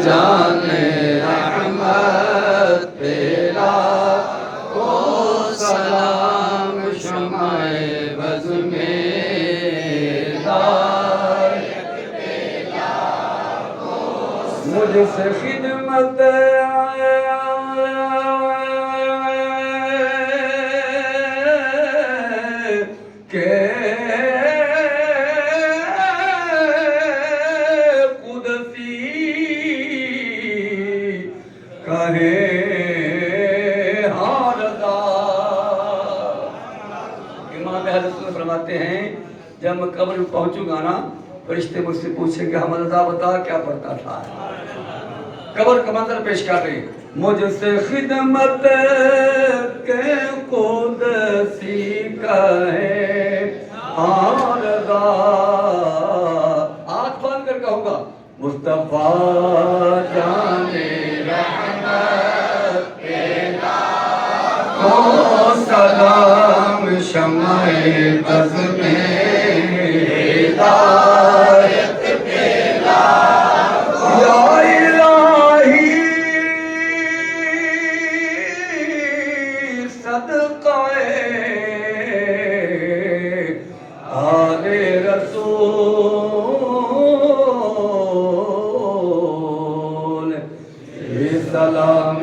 جانے رحمت پیلا کو سلام شمع بز میں مجھ سے خدمت کے قدسی کہے حالدار۔ امام اہل سنت فرماتے ہیں جب میں قبر میں پہنچوں گا نا، فرشتے مجھ سے پوچھیں کہ حمد رضا بتا کیا پڑھتا تھا۔ قبر کا منظر پیش کر رہی، مجھ سے خدمت کے قدسی کہے حالدار۔ آنکھ بند کر کہوں گا مصطفیٰ جانے رحمت پیلا کو سلام شمع بز میں ہدایت پیلا یا الہی صدقہ آل رسول سلام